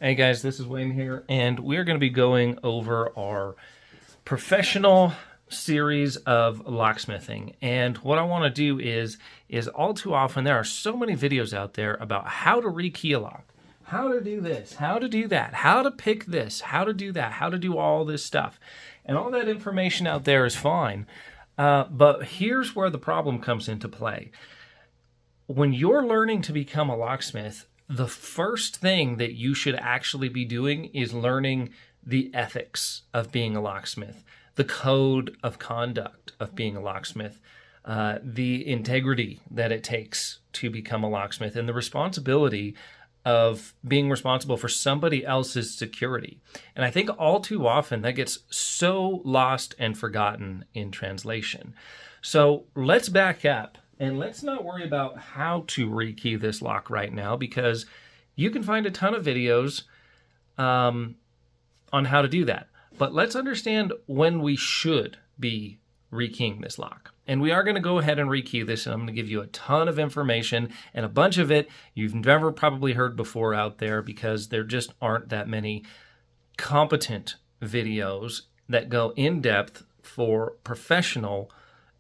Hey guys, this is Wayne here, and we're going to be going over our professional series of locksmithing. And what I want to do is all too often there are so many videos out there about how to rekey a lock, how to do this, how to do that, how to pick this, how to do that, how to do all this stuff. And all that information out there is fine. But here's where the problem comes into play. When you're learning to become a locksmith, the first thing that you should actually be doing is learning the ethics of being a locksmith, the code of conduct of being a locksmith, the integrity that it takes to become a locksmith, and the responsibility of being responsible for somebody else's security. And I think all too often that gets so lost and forgotten in translation. So let's back up. And let's not worry about how to rekey this lock right now, because you can find a ton of videos on how to do that. But let's understand when we should be rekeying this lock. And we are going to go ahead and rekey this, and I'm going to give you a ton of information, and a bunch of it you've never probably heard before out there, because there just aren't that many competent videos that go in depth for professional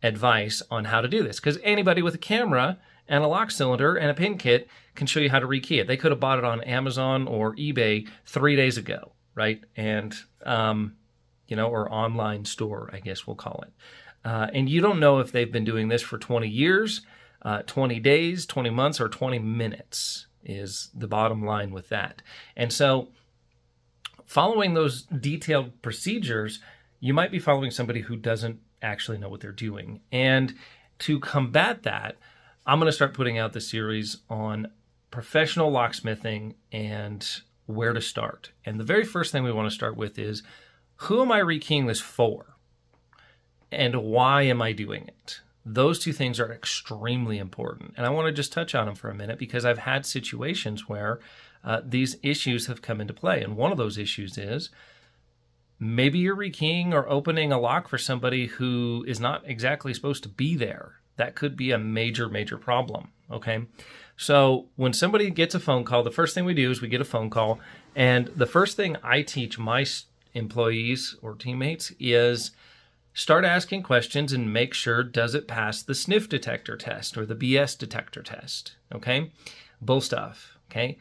advice on how to do this, because anybody with a camera and a lock cylinder and a pin kit can show you how to rekey it. They could have bought it on Amazon or eBay 3 days ago, right? And or online store, I guess we'll call it. And you don't know if they've been doing this for 20 years, 20 days, 20 months, or 20 minutes is the bottom line with that. And so following those detailed procedures, you might be following somebody who doesn't actually know what they're doing. And to combat that, I'm going to start putting out the series on professional locksmithing and where to start. And the very first thing we want to start with is, who am I rekeying this for? And why am I doing it? Those two things are extremely important. And I want to just touch on them for a minute, because I've had situations where these issues have come into play. And one of those issues is, maybe you're rekeying or opening a lock for somebody who is not exactly supposed to be there. That could be a major, major problem, okay? So when somebody gets a phone call, the first thing we do is we get a phone call, and the first thing I teach my employees or teammates is start asking questions and make sure, does it pass the sniff detector test or the BS detector test, okay? Bull stuff, okay?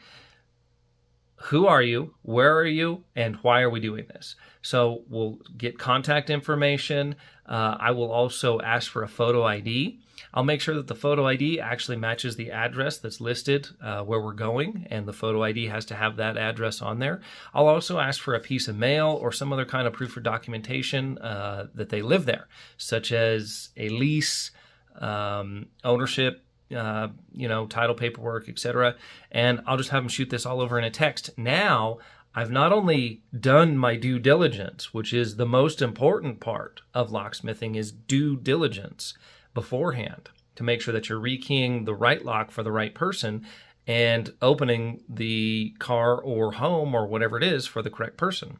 Who are you? Where are you? And why are we doing this? So we'll get contact information. I will also ask for a photo ID. I'll make sure that the photo ID actually matches the address that's listed where we're going, and the photo ID has to have that address on there. I'll also ask for a piece of mail or some other kind of proof or documentation that they live there, such as a lease, ownership, title paperwork, etc. And I'll just have them shoot this all over in a text. Now, I've not only done my due diligence, which is the most important part of locksmithing, is due diligence beforehand to make sure that you're rekeying the right lock for the right person and opening the car or home or whatever it is for the correct person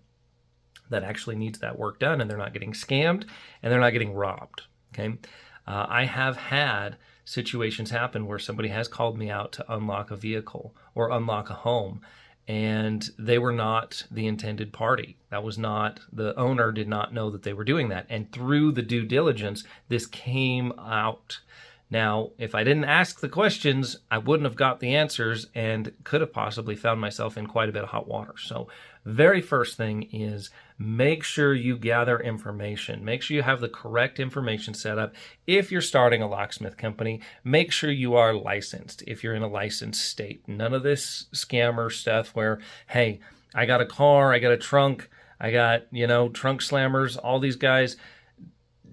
that actually needs that work done, and they're not getting scammed and they're not getting robbed, okay? I have had situations happen where somebody has called me out to unlock a vehicle or unlock a home, and they were not the intended party. That was not, the owner did not know that they were doing that. And through the due diligence, this came out. Now, if I didn't ask the questions, I wouldn't have got the answers and could have possibly found myself in quite a bit of hot water. So very first thing is, make sure you gather information. Make sure you have the correct information set up. If you're starting a locksmith company, make sure you are licensed if you're in a licensed state. None of this scammer stuff where, hey, I got a car, I got a trunk, I got, trunk slammers, all these guys.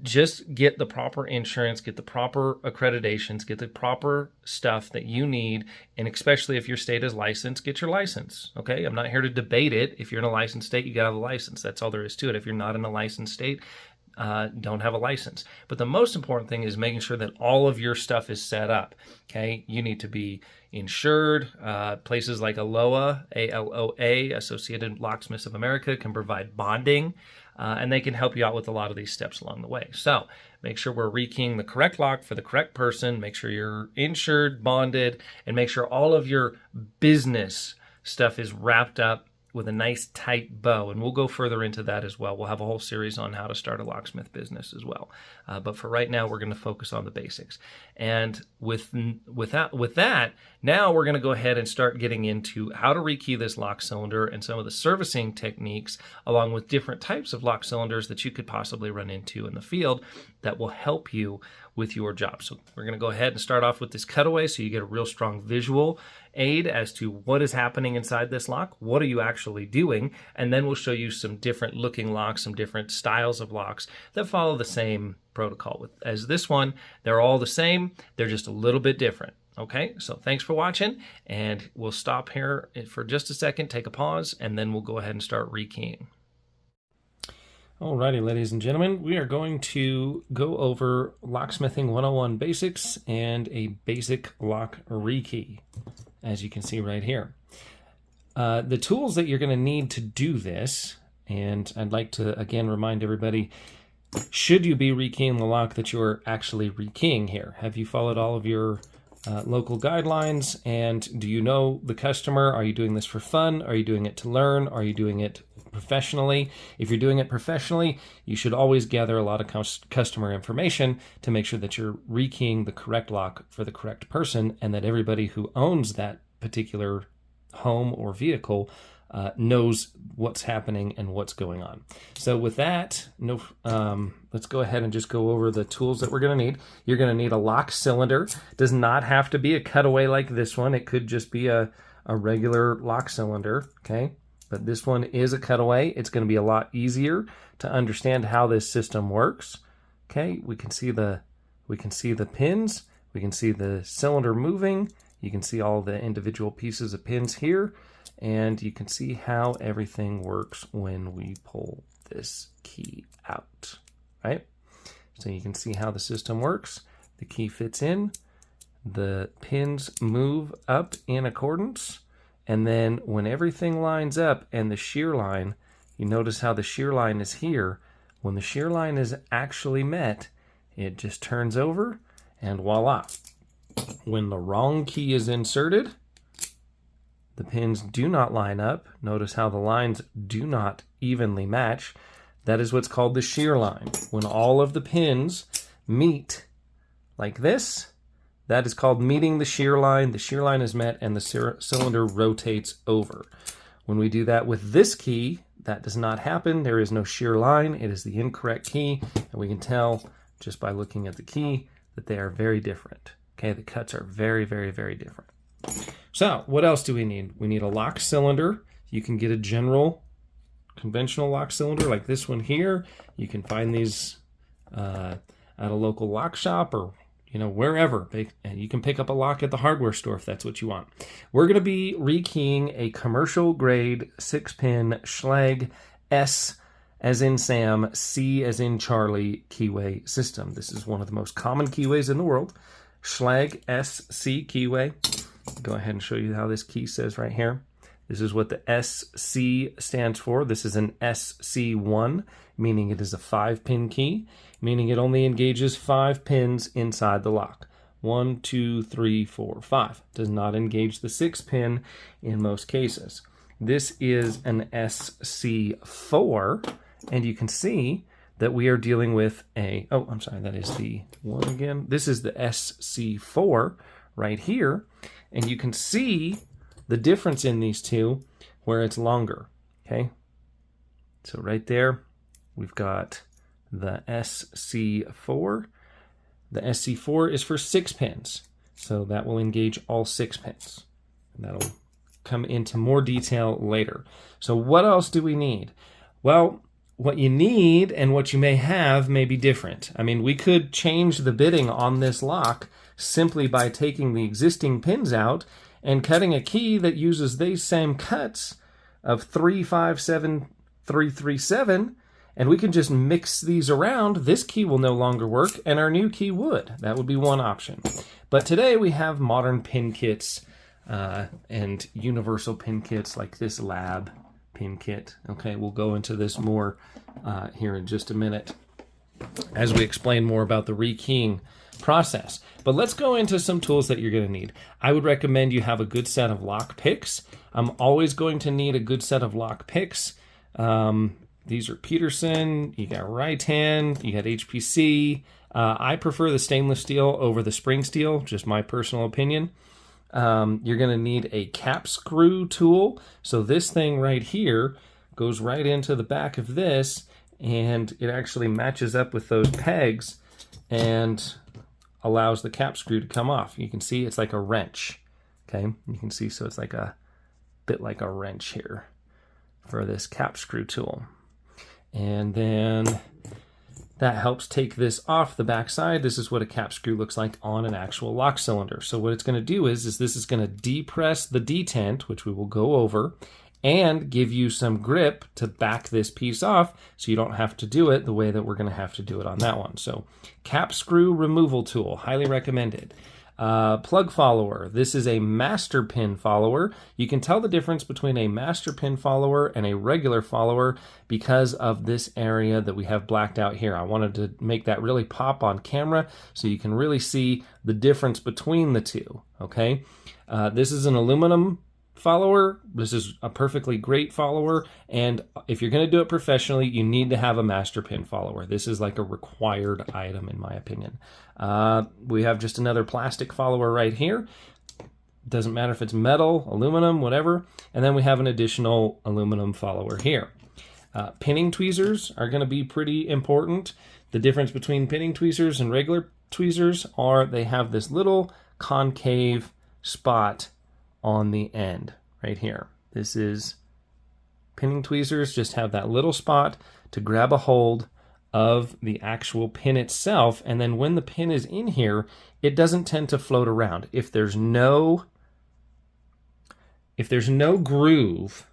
Just get the proper insurance, get the proper accreditations, get the proper stuff that you need, and especially if your state is licensed, get your license, okay? I'm not here to debate it. If you're in a licensed state, you got to have a license. That's all there is to it. If you're not in a licensed state, don't have a license. But the most important thing is making sure that all of your stuff is set up, okay? You need to be insured. Places like ALOA, ALOA, Associated Locksmiths of America, can provide bonding. And they can help you out with a lot of these steps along the way. So make sure we're rekeying the correct lock for the correct person, make sure you're insured, bonded, and make sure all of your business stuff is wrapped up with a nice tight bow, and we'll go further into that as well. We'll have a whole series on how to start a locksmith business as well. But for right now, we're going to focus on the basics. And with that, now we're going to go ahead and start getting into how to rekey this lock cylinder and some of the servicing techniques, along with different types of lock cylinders that you could possibly run into in the field that will help you with your job. So we're going to go ahead and start off with this cutaway so you get a real strong visual aid as to what is happening inside this lock, what are you actually doing, and then we'll show you some different looking locks, some different styles of locks that follow the same protocol as this one. They're all the same, they're just a little bit different. Okay, so thanks for watching, and we'll stop here for just a second, take a pause, and then we'll go ahead and start rekeying. Alrighty, ladies and gentlemen, we are going to go over Locksmithing 101 Basics and a basic lock rekey, as you can see right here. The tools that you're going to need to do this, and I'd like to again remind everybody, should you be rekeying the lock, that you're actually rekeying here? Have you followed all of your local guidelines, and do you know the customer? Are you doing this for fun? Are you doing it to learn? Are you doing it professionally? If you're doing it professionally, you should always gather a lot of customer information to make sure that you're rekeying the correct lock for the correct person, and that everybody who owns that particular home or vehicle knows what's happening and what's going on. So with that, let's go ahead and just go over the tools that we're going to need. You're going to need a lock cylinder. It does not have to be a cutaway like this one. It could just be a regular lock cylinder, okay? But this one is a cutaway. It's going to be a lot easier to understand how this system works. Okay, we can see the pins. We can see the cylinder moving. You can see all the individual pieces of pins here, and you can see how everything works when we pull this key out, right? So you can see how the system works. The key fits in. The pins move up in accordance. And then when everything lines up and the shear line, you notice how the shear line is here. When the shear line is actually met, it just turns over and voila. When the wrong key is inserted, the pins do not line up. Notice how the lines do not evenly match. That is what's called the shear line. When all of the pins meet like this, that is called meeting the shear line. The shear line is met and the cylinder rotates over. When we do that with this key, that does not happen. There is no shear line. It is the incorrect key. And we can tell just by looking at the key that they are very different. Okay, the cuts are very, very, very different. So what else do we need? We need a lock cylinder. You can get a general conventional lock cylinder like this one here. You can find these at a local lock shop or wherever, and you can pick up a lock at the hardware store if that's what you want. We're going to be rekeying a commercial grade 6-pin Schlage S as in Sam, C as in Charlie keyway system. This is one of the most common keyways in the world. Schlage SC keyway. Go ahead and show you how this key says right here. This is what the SC stands for. This is an SC1, meaning it is a 5-pin key, meaning it only engages 5 pins inside the lock. 1, 2, 3, 4, 5. Does not engage the 6-pin in most cases. This is an SC4, and you can see that we are dealing with that is the one again. This is the SC4 right here, and you can see the difference in these two where it's longer, okay? So right there, we've got the SC4. The SC4 is for 6 pins, so that will engage all 6 pins. And that'll come into more detail later. So what else do we need? Well, what you need and what you may have may be different. I mean, we could change the bitting on this lock simply by taking the existing pins out and cutting a key that uses these same cuts of 3, 5, 7, 3, 3, 7, and we can just mix these around. This key will no longer work, and our new key would. That would be one option. But today we have modern pin kits and universal pin kits like this lab pin kit. Okay, we'll go into this more here in just a minute as we explain more about the rekeying process. But let's go into some tools that you're going to need. I would recommend you have a good set of lock picks. I'm always going to need a good set of lock picks. These are Peterson, you got Reitan, you got HPC. I prefer the stainless steel over the spring steel, just my personal opinion. You're going to need a cap screw tool. So this thing right here goes right into the back of this, and it actually matches up with those pegs and allows the cap screw to come off. You can see it's like a wrench. Okay, you can see, so it's like a bit like a wrench here for this cap screw tool. And then that helps take this off the back side. This is what a cap screw looks like on an actual lock cylinder. So what it's going to do is this is going to depress the detent, which we will go over, and give you some grip to back this piece off so you don't have to do it the way that we're going to have to do it on that one. So cap screw removal tool, highly recommended. Plug follower. This is a master pin follower. You can tell the difference between a master pin follower and a regular follower because of this area that we have blacked out here. I wanted to make that really pop on camera so you can really see the difference between the two, okay? This is an aluminum follower. This is a perfectly great follower, and if you're going to do it professionally, you need to have a master pin follower. This is like a required item in my opinion. We have just another plastic follower right here. Doesn't matter if it's metal, aluminum, whatever. And then we have an additional aluminum follower here. Pinning tweezers are going to be pretty important. The difference between pinning tweezers and regular tweezers are they have this little concave spot on the end right here. This is pinning tweezers, just have that little spot to grab a hold of the actual pin itself, and then when the pin is in here, it doesn't tend to float around. If there's no groove,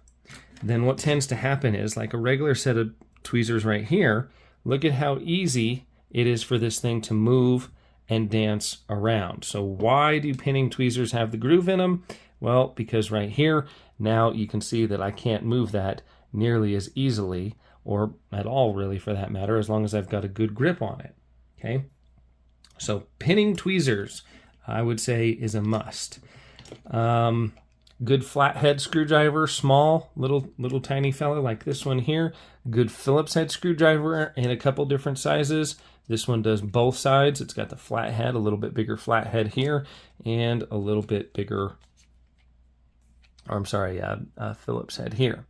then what tends to happen is, like a regular set of tweezers right here, look at how easy it is for this thing to move and dance around. So why do pinning tweezers have the groove in them? Well, because right here, now you can see that I can't move that nearly as easily, or at all really for that matter, as long as I've got a good grip on it, okay? So pinning tweezers, I would say, is a must. Good flathead screwdriver, small, little tiny fella like this one here. Good Phillips head screwdriver in a couple different sizes. This one does both sides. It's got the flathead, a little bit bigger flathead here, and a little bit bigger, Phillips head here.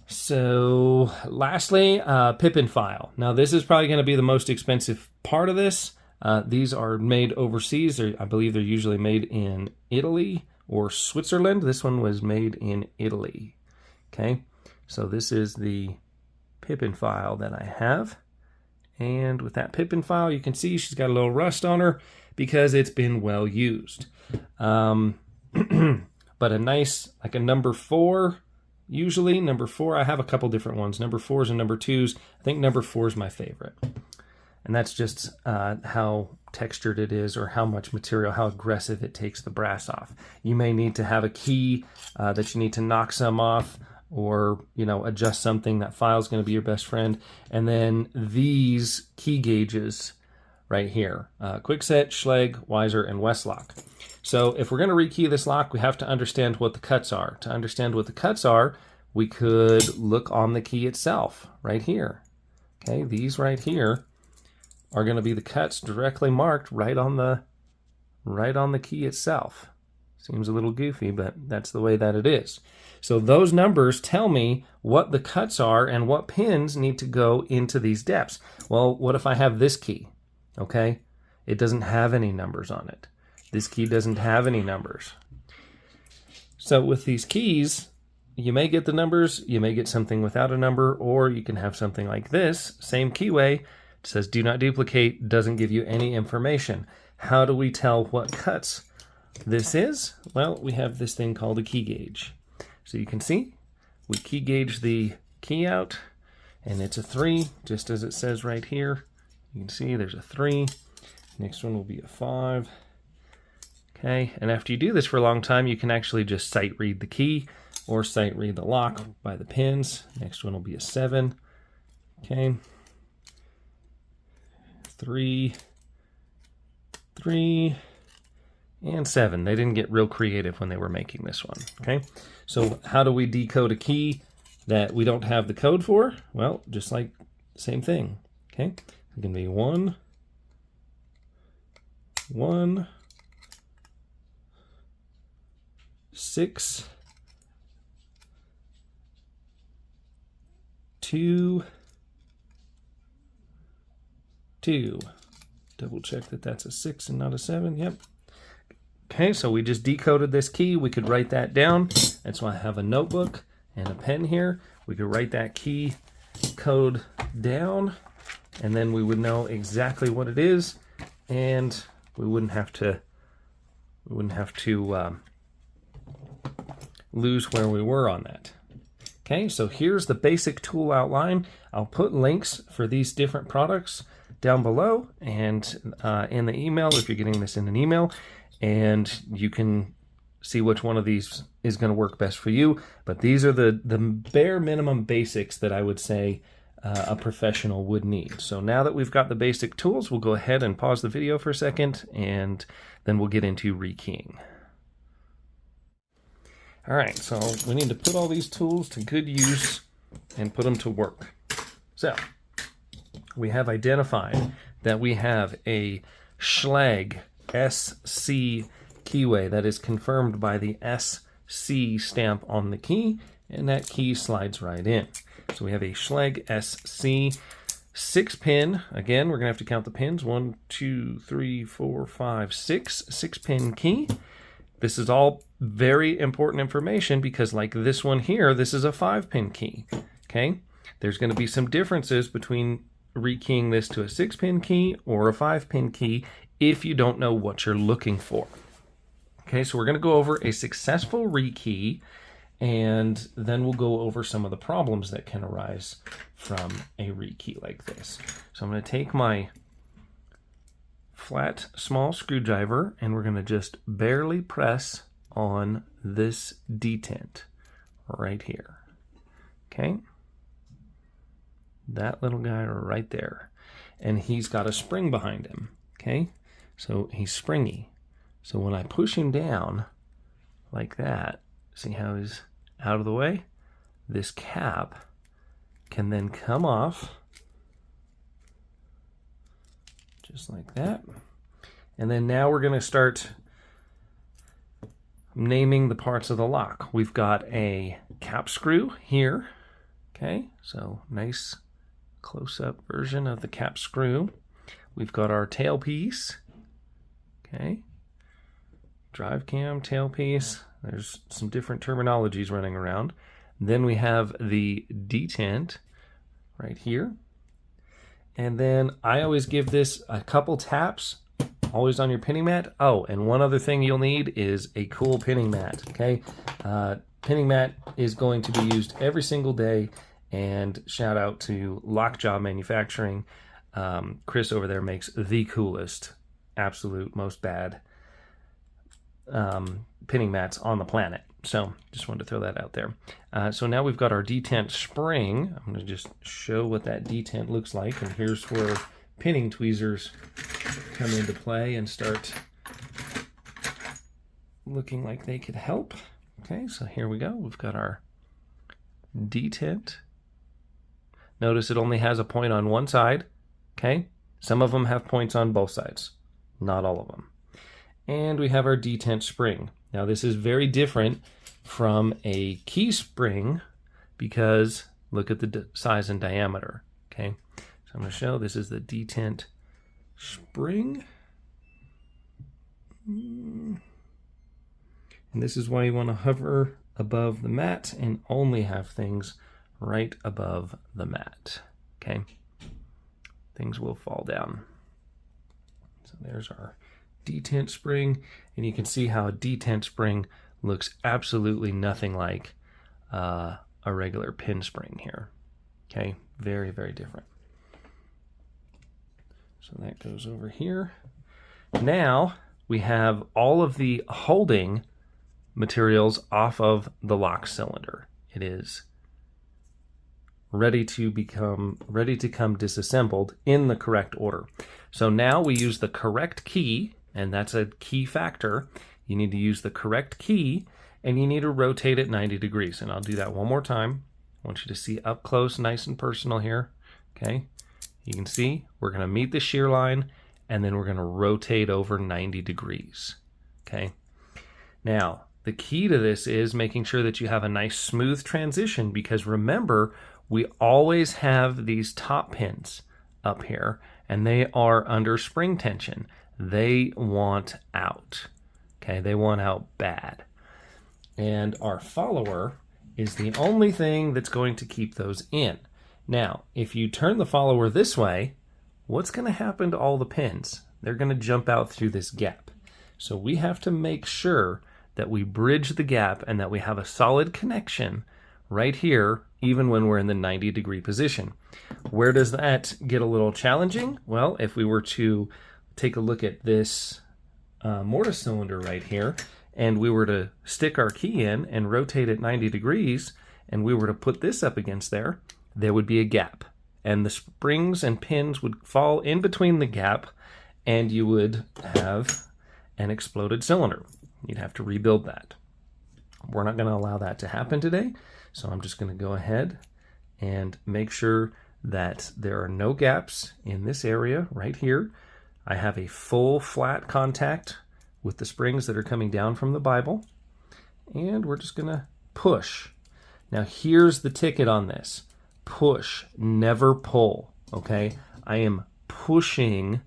So lastly, pippin file. Now this is probably going to be the most expensive part of this. These are made overseas. I believe they're usually made in Italy or Switzerland. This one was made in Italy. Okay, so this is the pippin file that I have. And with that pippin file, you can see she's got a little rust on her because it's been well used. But a nice, like a number 4, usually number 4, I have a couple different ones, number 4s and number 2s. I think number 4 is my favorite. And that's just how textured it is, or how much material, how aggressive it takes the brass off. You may need to have a key that you need to knock some off, or adjust something. That file is going to be your best friend. And then these key gauges right here, Kwikset, Schlage, Weiser, and Westlock. So if we're going to rekey this lock, we have to understand what the cuts are. To understand what the cuts are, we could look on the key itself right here. Okay, these right here are going to be the cuts directly marked right on the key itself. Seems a little goofy, but that's the way that it is. So those numbers tell me what the cuts are and what pins need to go into these depths. Well, what if I have this key? Okay, it doesn't have any numbers on it. This key doesn't have any numbers. So with these keys, you may get the numbers, you may get something without a number, or you can have something like this, same keyway, it says do not duplicate, doesn't give you any information. How do we tell what cuts this is? Well, we have this thing called a key gauge. So you can see, we key gauge the key out, and it's a 3, just as it says right here. You can see there's a 3. Next one will be a 5. Okay, and after you do this for a long time, you can actually just sight read the key or sight read the lock by the pins. Next one will be a 7. Okay, 3, 3, and 7. They didn't get real creative when they were making this one, okay? So how do we decode a key that we don't have the code for? Well, just like same thing, okay? It can be 1, 1, 6, 2, 2. Double check that that's a 6 and not a 7. Yep. Okay, so we just decoded this key. We could write that down. That's why I have a notebook and a pen here. We could write that key code down, and then we would know exactly what it is, and we wouldn't have to lose where we were on that. Okay, so here's the basic tool outline. I'll put links for these different products down below and in the email if you're getting this in an email, and you can see which one of these is going to work best for you. But these are the bare minimum basics that I would say a professional would need. So now that we've got the basic tools, we'll go ahead and pause the video for a second, and then we'll get into rekeying. All right, so we need to put all these tools to good use and put them to work. So we have identified that we have a Schlage SC keyway that is confirmed by the SC stamp on the key, and that key slides right in. So we have a Schlage SC 6-pin. Again, we're going to have to count the pins. 1, 2, 3, 4, 5, 6. 6-pin key. This is all very important information because, like this one here, this is a 5-pin key. Okay? There's going to be some differences between rekeying this to a 6-pin key or a 5-pin key if you don't know what you're looking for. Okay, so we're going to go over a successful rekey, and then we'll go over some of the problems that can arise from a rekey like this. So I'm going to take my flat small screwdriver, and we're going to just barely press on this detent right here. Okay, that little guy right there, and he's got a spring behind him. Okay, so he's springy. So when I push him down like that, see how he's out of the way? This cap can then come off just like that. And then now we're going to start naming the parts of the lock. We've got a cap screw here. Okay, so nice close-up version of the cap screw. We've got our tailpiece. Okay, drive cam, tailpiece. There's some different terminologies running around. Then we have the detent right here. And then I always give this a couple taps, always on your pinning mat. Oh, and one other thing you'll need is a cool pinning mat, okay? Pinning mat is going to be used every single day, and shout out to Lockjaw Manufacturing. Chris over there makes the coolest, absolute most bad pinning mats on the planet. So just wanted to throw that out there. So now we've got our detent spring. I'm going to just show what that detent looks like, and here's where pinning tweezers come into play and start looking like they could help. Okay, so here we go. We've got our detent. Notice it only has a point on one side. Okay, some of them have points on both sides, not all of them. And we have our detent spring. Now this is very different from a key spring because look at the size and diameter. Okay, so I'm going to show this is the detent spring. And this is why you want to hover above the mat and only have things right above the mat. Okay, things will fall down. So there's our detent spring, and you can see how a detent spring looks absolutely nothing like a regular pin spring here. Okay, very, very different. So that goes over here. Now we have all of the holding materials off of the lock cylinder. It is ready to come disassembled in the correct order. So now we use the correct key, and that's a key factor. You need to use the correct key, and you need to rotate it 90 degrees. And I'll do that one more time. I want you to see up close, nice and personal here. Okay, you can see we're going to meet the shear line, and then we're going to rotate over 90 degrees. Okay, now the key to this is making sure that you have a nice smooth transition, because remember, we always have these top pins up here, and they are under spring tension. They want out. Okay, they want out bad. And our follower is the only thing that's going to keep those in. Now, if you turn the follower this way, what's going to happen to all the pins? They're going to jump out through this gap. So we have to make sure that we bridge the gap and that we have a solid connection right here, even when we're in the 90-degree position. Where does that get a little challenging? Well, if we were to take a look at this mortise cylinder right here, and we were to stick our key in and rotate it 90 degrees, and we were to put this up against there, there would be a gap. And the springs and pins would fall in between the gap, and you would have an exploded cylinder. You'd have to rebuild that. We're not going to allow that to happen today, so I'm just going to go ahead and make sure that there are no gaps in this area right here. I have a full flat contact with the springs that are coming down from the Bible, and we're just going to push. Now here's the ticket on this. Push, never pull, okay? I am pushing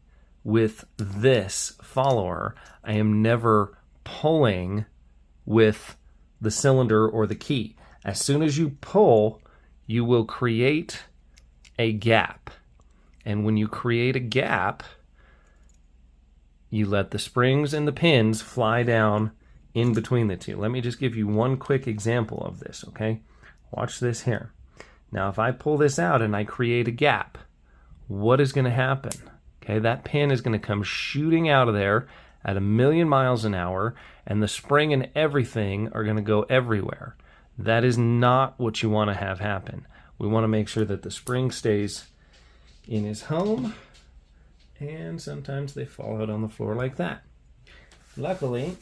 with this follower. I am never pulling with the cylinder or the key. As soon as you pull, you will create a gap. And when you create a gap, you let the springs and the pins fly down in between the two. Let me just give you one quick example of this, okay? Watch this here. Now, if I pull this out and I create a gap, what is going to happen? Okay, that pin is going to come shooting out of there at 1,000,000 miles an hour, and the spring and everything are going to go everywhere. That is not what you want to have happen. We want to make sure that the spring stays in his home, and sometimes they fall out on the floor like that. Luckily,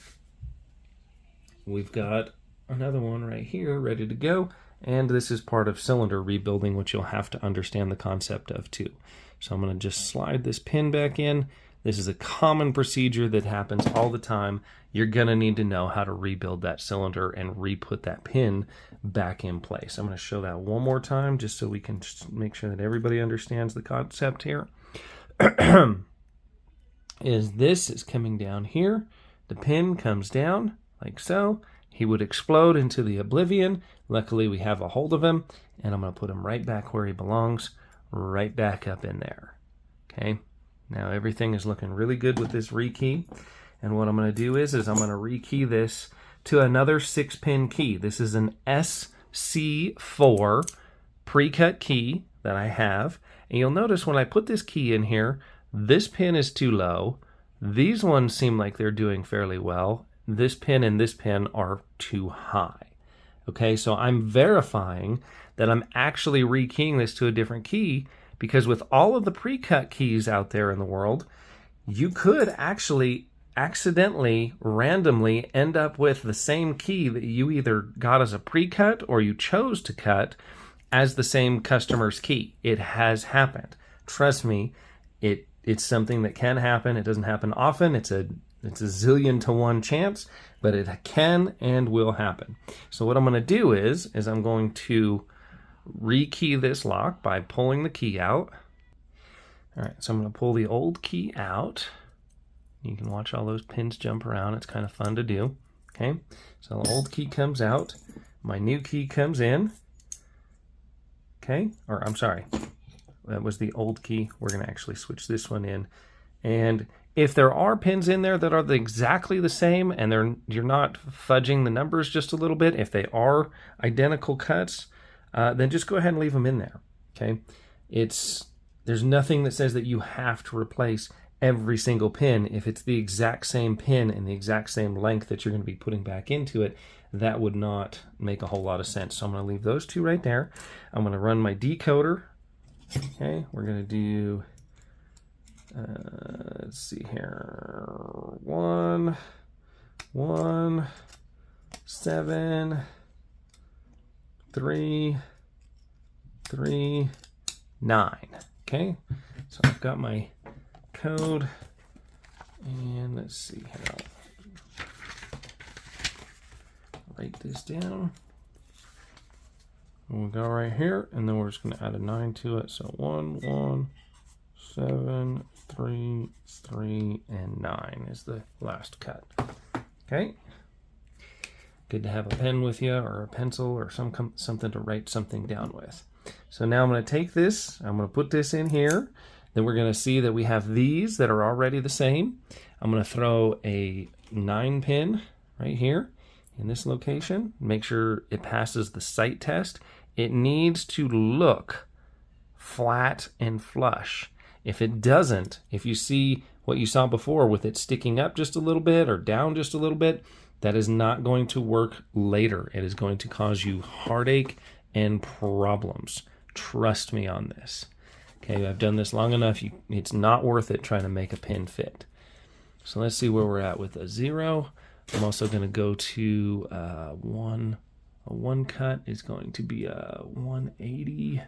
we've got another one right here ready to go, and this is part of cylinder rebuilding, which you'll have to understand the concept of too. So I'm going to just slide this pin back in. This is a common procedure that happens all the time. You're going to need to know how to rebuild that cylinder and re-put that pin back in place. I'm going to show that one more time just so we can just make sure that everybody understands the concept here. This is coming down here. The pin comes down like so. He would explode into the oblivion. Luckily, we have a hold of him, and I'm going to put him right back where he belongs, right back up in there. Okay, now everything is looking really good with this rekey, and what I'm going to do is I'm going to rekey this to another 6-pin key. This is an SC4 pre-cut key that I have, and you'll notice when I put this key in here, this pin is too low. These ones seem like they're doing fairly well. This pin and this pin are too high. Okay, so I'm verifying that I'm actually rekeying this to a different key, because with all of the pre-cut keys out there in the world, you could actually accidentally, randomly end up with the same key that you either got as a pre-cut or you chose to cut as the same customer's key. It has happened. Trust me, it's something that can happen. It doesn't happen often. It's a 1,000,000 to 1 chance, but it can and will happen. So what I'm going to do is I'm going to rekey this lock by pulling the key out. All right, so I'm going to pull the old key out. You can watch all those pins jump around. It's kind of fun to do. Okay, so the old key comes out. My new key comes in. Okay, or I'm sorry, that was the old key. We're going to actually switch this one in. And if there are pins in there that are exactly the same and you're not fudging the numbers just a little bit, if they are identical cuts, then just go ahead and leave them in there. Okay, there's nothing that says that you have to replace every single pin. If it's the exact same pin and the exact same length that you're going to be putting back into it, that would not make a whole lot of sense. So I'm going to leave those two right there. I'm going to run my decoder. Okay, we're going to do Let's see here. 1, 1, 7, 3, 3, 9. Okay, so I've got my code, and let's see here. I'll write this down. We'll go right here, and then we're just going to add a 9 to it. So 1, 1, 7, 3, 3, and 9 is the last cut. Okay. Good to have a pen with you, or a pencil, or something to write something down with. So now I'm going to take this, I'm going to put this in here. Then we're going to see that we have these that are already the same. I'm going to throw a 9 pin right here in this location. Make sure it passes the sight test. It needs to look flat and flush. If it doesn't, if you see what you saw before with it sticking up just a little bit or down just a little bit, that is not going to work later. It is going to cause you heartache and problems. Trust me on this. Okay, I've done this long enough. It's not worth it trying to make a pin fit. So let's see where we're at with a 0. I'm also going to go to 1. A 1 cut is going to be a 180,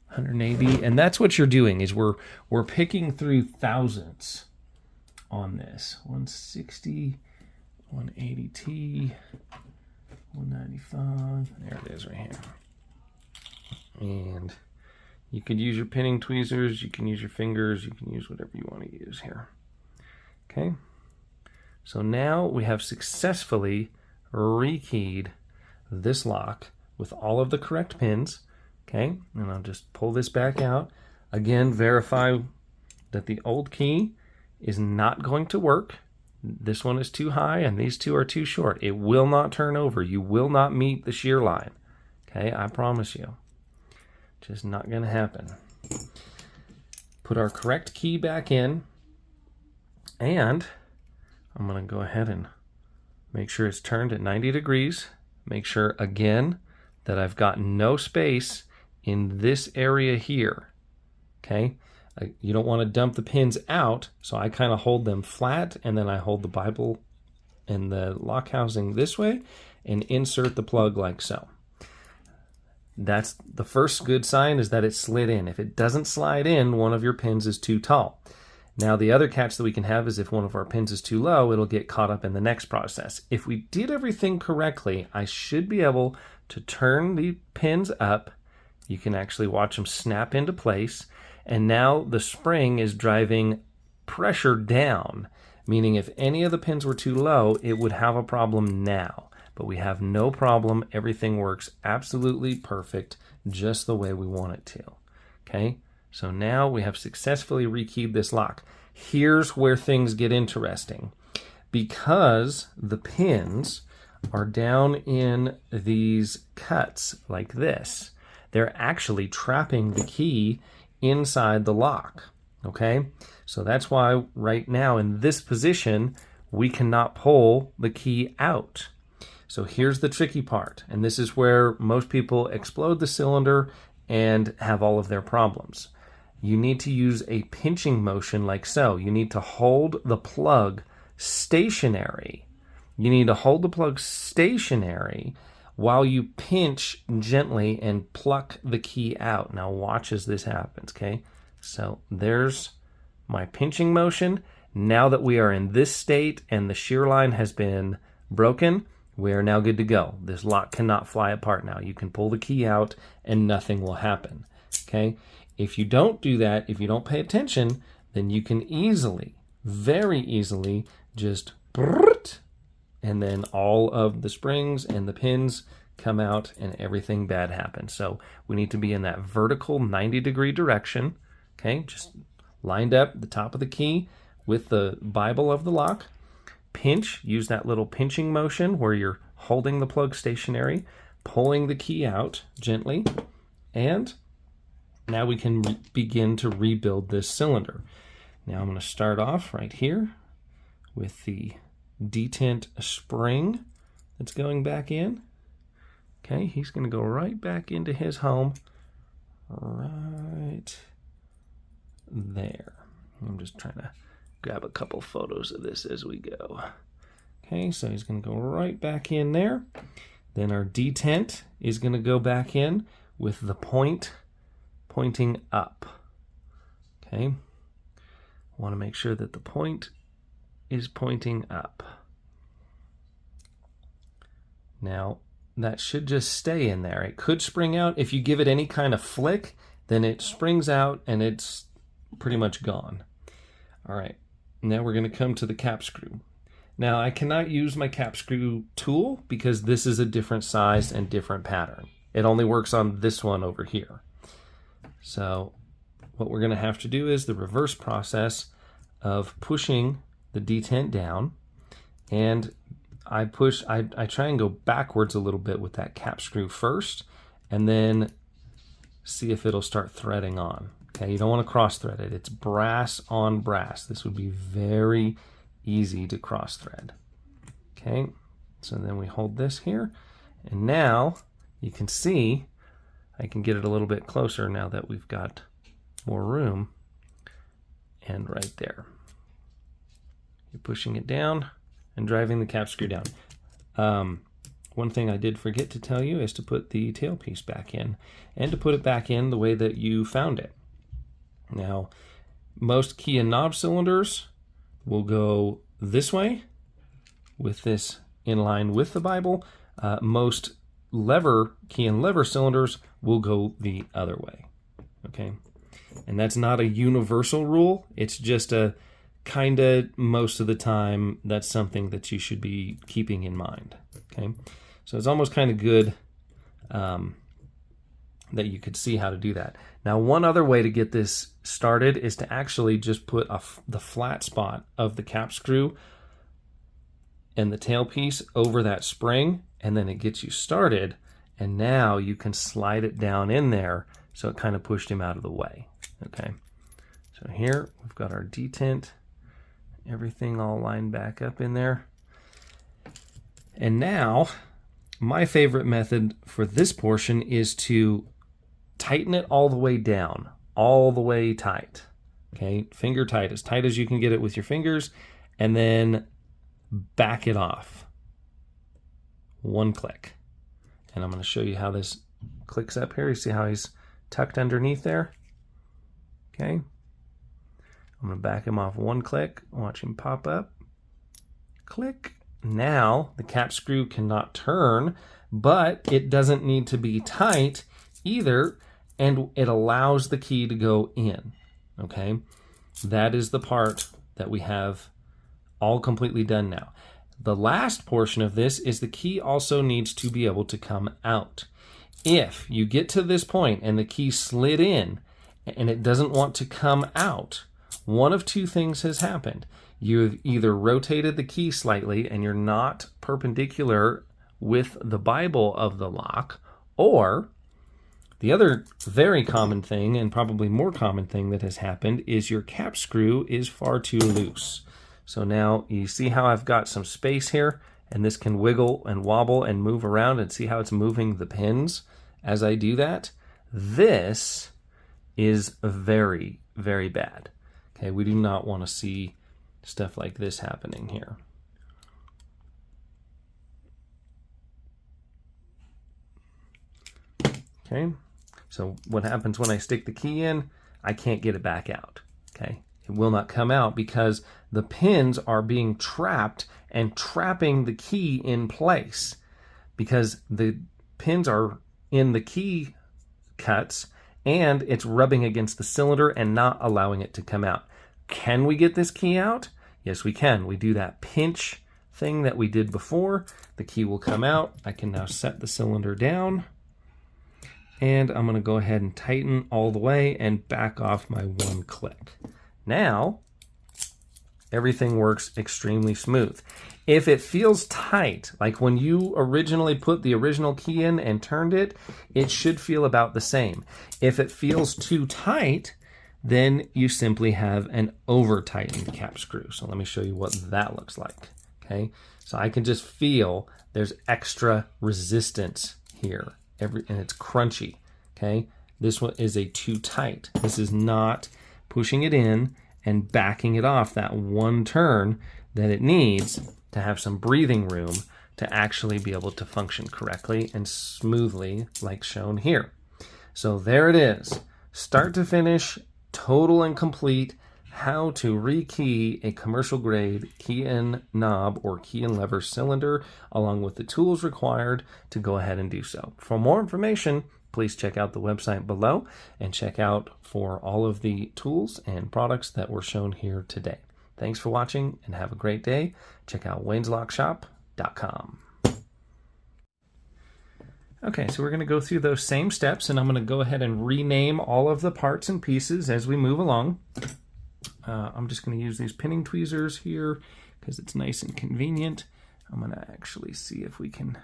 180, and that's what you're doing. Is we're picking through thousandths on this. 160, 180T, 195. There it is right here. And you could use your pinning tweezers. You can use your fingers. You can use whatever you want to use here. Okay. So now we have successfully rekeyed this lock with all of the correct pins. Okay, and I'll just pull this back out. Again, verify that the old key is not going to work. This one is too high and these two are too short. It will not turn over. You will not meet the shear line. Okay, I promise you. Just not going to happen. Put our correct key back in, and I'm going to go ahead and make sure it's turned at 90 degrees. Make sure, again, that I've got no space in this area here. Okay? You don't want to dump the pins out, so I kind of hold them flat, and then I hold the Bible and the lock housing this way and insert the plug like so. That's the first good sign, is that it slid in. If it doesn't slide in, one of your pins is too tall. Now, the other catch that we can have is if one of our pins is too low, it'll get caught up in the next process. If we did everything correctly, I should be able to turn the pins up. You can actually watch them snap into place. And now the spring is driving pressure down, meaning if any of the pins were too low, it would have a problem now. But we have no problem. Everything works absolutely perfect, just the way we want it to. Okay? So now we have successfully rekeyed this lock. Here's where things get interesting. Because the pins are down in these cuts like this, they're actually trapping the key inside the lock. Okay? So that's why right now in this position, we cannot pull the key out. So here's the tricky part, and this is where most people explode the cylinder and have all of their problems. You need to use a pinching motion like so. You need to hold the plug stationary. You need to hold the plug stationary while you pinch gently and pluck the key out. Now watch as this happens, okay? So there's my pinching motion. Now that we are in this state and the shear line has been broken, we are now good to go. This lock cannot fly apart now. You can pull the key out and nothing will happen, okay? If you don't do that, if you don't pay attention, then you can easily, very easily, just and then all of the springs and the pins come out and everything bad happens. So we need to be in that vertical 90-degree direction, okay? Just lined up the top of the key with the Bible of the lock. Pinch, use that little pinching motion where you're holding the plug stationary, pulling the key out gently, and now we can begin to rebuild this cylinder. Now I'm going to start off right here with the detent spring that's going back in. Okay, he's going to go right back into his home right there. I'm just trying to grab a couple photos of this as we go. Okay, so he's going to go right back in there. Then our detent is going to go back in with the point pointing up. Okay, want to make sure that the point is pointing up. Now, that should just stay in there. It could spring out. If you give it any kind of flick, then it springs out and it's pretty much gone. All right, now we're going to come to the cap screw. Now, I cannot use my cap screw tool because this is a different size and different pattern. It only works on this one over here. So what we're going to have to do is the reverse process of pushing the detent down, and I try and go backwards a little bit with that cap screw first, and then see if it'll start threading on. Okay, you don't want to cross thread it. It's brass on brass. This would be very easy to cross thread. Okay, so then we hold this here, and now you can see I can get it a little bit closer now that we've got more room, and right there. You're pushing it down and driving the cap screw down. One thing I did forget to tell you is to put the tailpiece back in, and to put it back in the way that you found it. Now, most key and knob cylinders will go this way, with this in line with the Bible. Most key and lever cylinders will go the other way. Okay, and that's not a universal rule. It's just a kind of, most of the time, that's something that you should be keeping in mind. Okay, so it's almost kind of good that you could see how to do that. Now, one other way to get this started is to actually just put the flat spot of the cap screw and the tailpiece over that spring, and then it gets you started, and now you can slide it down in there so it kind of pushed him out of the way. Okay, so here we've got our detent, everything all lined back up in there. And now, my favorite method for this portion is to tighten it all the way down, all the way tight. Okay, finger tight as you can get it with your fingers, and then back it off. One click. And I'm going to show you how this clicks up here. You see how he's tucked underneath there? Okay. I'm going to back him off one click, watch him pop up. Click. Now the cap screw cannot turn, but it doesn't need to be tight either, and it allows the key to go in. Okay, that is the part that we have all completely done now. The last portion of this is the key also needs to be able to come out. If you get to this point and the key slid in and it doesn't want to come out, one of two things has happened. You've either rotated the key slightly and you're not perpendicular with the Bible of the lock, or the other very common thing, and probably more common thing that has happened, is your cap screw is far too loose. So now you see how I've got some space here, and this can wiggle and wobble and move around, and see how it's moving the pins as I do that? This is very, very bad. Okay, we do not want to see stuff like this happening here. Okay, so what happens when I stick the key in? I can't get it back out. Okay, it will not come out because the pins are being trapped and trapping the key in place, because the pins are in the key cuts and it's rubbing against the cylinder and not allowing it to come out. Can we get this key out? Yes, we can. We do that pinch thing that we did before. The key will come out. I can now set the cylinder down, and I'm going to go ahead and tighten all the way and back off my one click. Now, everything works extremely smooth. If it feels tight, like when you originally put the original key in and turned it, it should feel about the same. If it feels too tight, then you simply have an over-tightened cap screw. So let me show you what that looks like. Okay, so I can just feel there's extra resistance here, and it's crunchy. Okay, this one is a too tight. This is not pushing it in and backing it off that one turn that it needs to have some breathing room to actually be able to function correctly and smoothly like shown here. So there it is, start to finish, total and complete, how to rekey a commercial grade key-in knob or key-in lever cylinder, along with the tools required to go ahead and do so. For more information, please check out the website below and check out for all of the tools and products that were shown here today. Thanks for watching and have a great day. Check out wayneslockshop.com. Okay, so we're going to go through those same steps, and I'm going to go ahead and rename all of the parts and pieces as we move along. I'm just going to use these pinning tweezers here because it's nice and convenient. I'm going to actually see if we can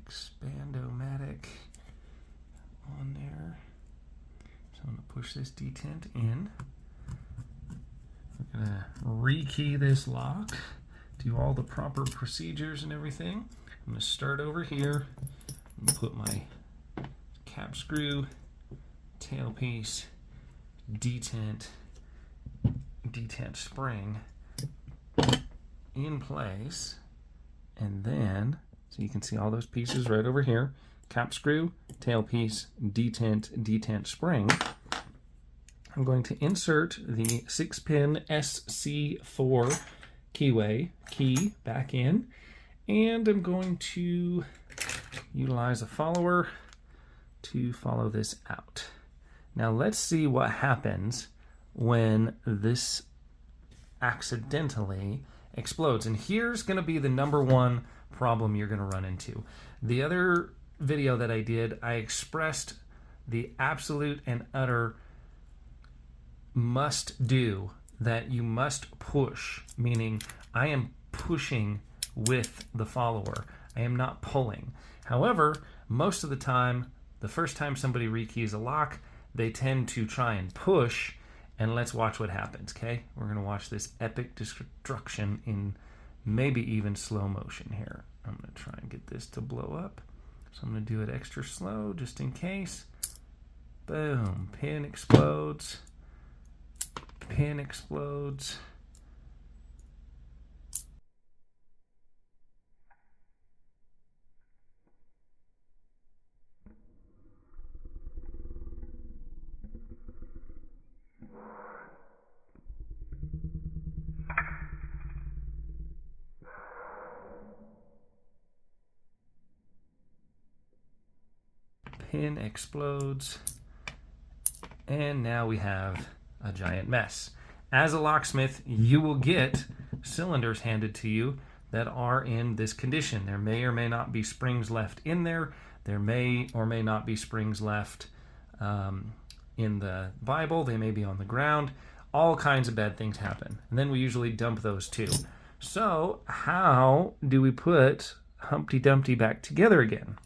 Expand-O-Matic on there. So I'm going to push this detent in. We're going to rekey this lock, do all the proper procedures and everything. I'm going to start over here and put my cap screw, tailpiece, detent spring in place, and then, so you can see all those pieces right over here, cap screw, tailpiece, detent spring. I'm going to insert the 6-pin SC4 key back in, and I'm going to utilize a follower to follow this out. Now let's see what happens when this accidentally explodes. And here's going to be the number one problem you're going to run into. The other video that I did, I expressed the absolute and utter must do, that you must push, meaning I am pushing with the follower. I am not pulling. However, most of the time, the first time somebody rekeys a lock, they tend to try and push, and let's watch what happens, okay? We're going to watch this epic destruction in maybe even slow motion here. I'm going to try and get this to blow up. So I'm going to do it extra slow just in case. Boom, pin explodes. Pin explodes. Pin explodes, and now we have a giant mess. As a locksmith, you will get cylinders handed to you that are in this condition. There may or may not be springs left in there. There may or may not be springs left in the Bible. They may be on the ground. All kinds of bad things happen. And then we usually dump those too. So how do we put Humpty Dumpty back together again?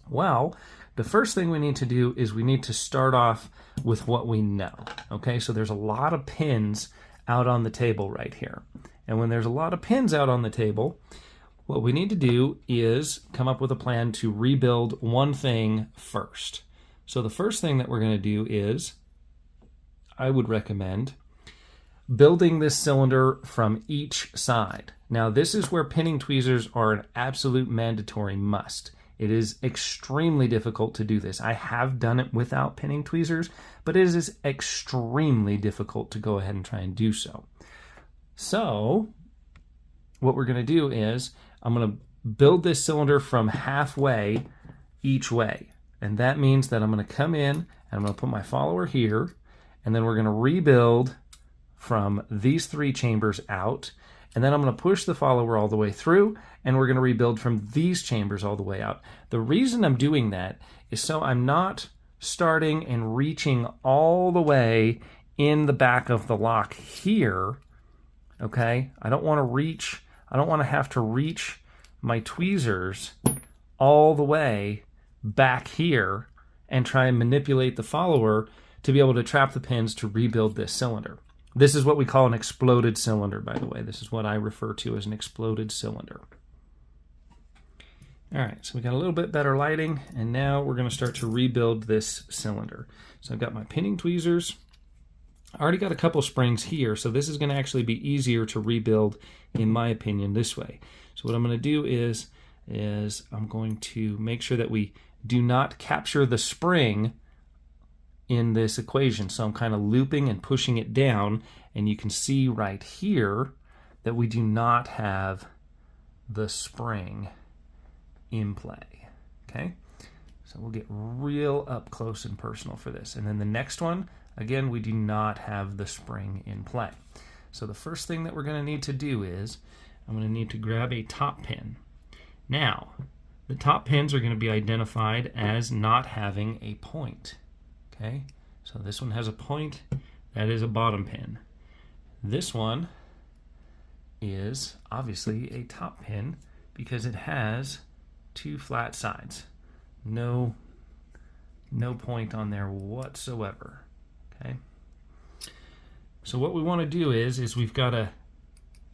Well, the first thing we need to do is we need to start off with what we know. Okay, so there's a lot of pins out on the table right here. And when there's a lot of pins out on the table, what we need to do is come up with a plan to rebuild one thing first. So the first thing that we're going to do is, I would recommend building this cylinder from each side. Now this is where pinning tweezers are an absolute mandatory must. It is extremely difficult to do this. I have done it without pinning tweezers, but it is extremely difficult to go ahead and try and do so. So what we're going to do is I'm going to build this cylinder from halfway each way. And that means that I'm going to come in and I'm going to put my follower here, and then we're going to rebuild from these 3 chambers out. And then I'm going to push the follower all the way through, and we're going to rebuild from these chambers all the way out. The reason I'm doing that is so I'm not starting and reaching all the way in the back of the lock here, okay? I don't want to have to reach my tweezers all the way back here and try and manipulate the follower to be able to trap the pins to rebuild this cylinder. This is what we call an exploded cylinder, by the way. This is what I refer to as an exploded cylinder. All right, so we got a little bit better lighting, and now we're going to start to rebuild this cylinder. So I've got my pinning tweezers. I already got a couple springs here, so this is going to actually be easier to rebuild, in my opinion, this way. So what I'm going to do is I'm going to make sure that we do not capture the spring in this equation. So I'm kind of looping and pushing it down, and you can see right here that we do not have the spring in play. Okay, so we'll get real up close and personal for this. And then the next one, again, we do not have the spring in play. So the first thing that we're going to need to do is I'm going to need to grab a top pin. Now, the top pins are going to be identified as not having a point. Okay, so this one has a point. That is a bottom pin. This one is obviously a top pin because it has two flat sides. No point on there whatsoever. Okay. So what we want to do is we've got to,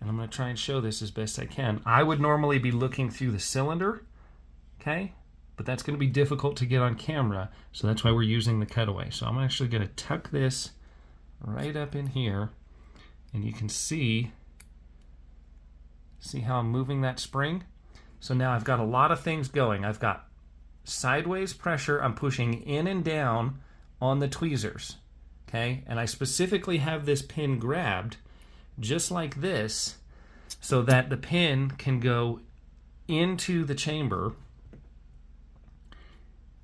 and I'm going to try and show this as best I can. I would normally be looking through the cylinder, okay? But that's going to be difficult to get on camera, so that's why we're using the cutaway. So I'm actually going to tuck this right up in here, and you can see how I'm moving that spring? So now I've got a lot of things going. I've got sideways pressure. I'm pushing in and down on the tweezers, okay? And I specifically have this pin grabbed just like this so that the pin can go into the chamber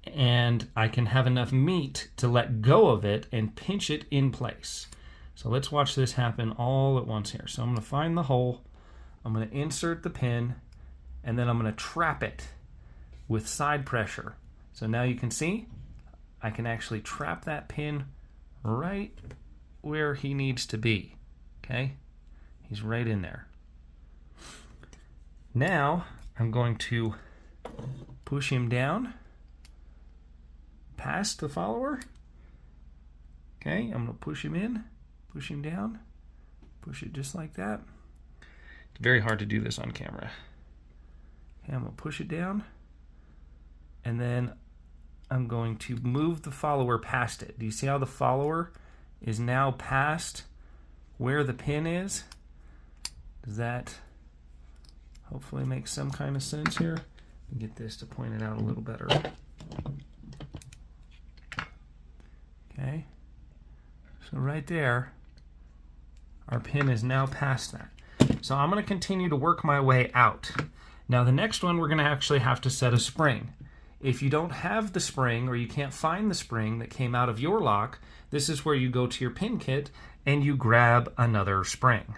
and I can have enough meat to let go of it and pinch it in place. So let's watch this happen all at once here. So I'm going to find the hole, I'm going to insert the pin, and then I'm going to trap it with side pressure. So now you can see I can actually trap that pin right where he needs to be. Okay? He's right in there. Now I'm going to push him down past the follower. Okay, I'm going to push him in, push him down, push it just like that. It's very hard to do this on camera. Okay, I'm going to push it down, and then I'm going to move the follower past it. Do you see how the follower is now past where the pin is? Does that hopefully make some kind of sense here? Get this to point it out a little better. Okay, so right there, our pin is now past that. So I'm going to continue to work my way out. Now the next one, we're going to actually have to set a spring. If you don't have the spring, or you can't find the spring that came out of your lock, this is where you go to your pin kit and you grab another spring.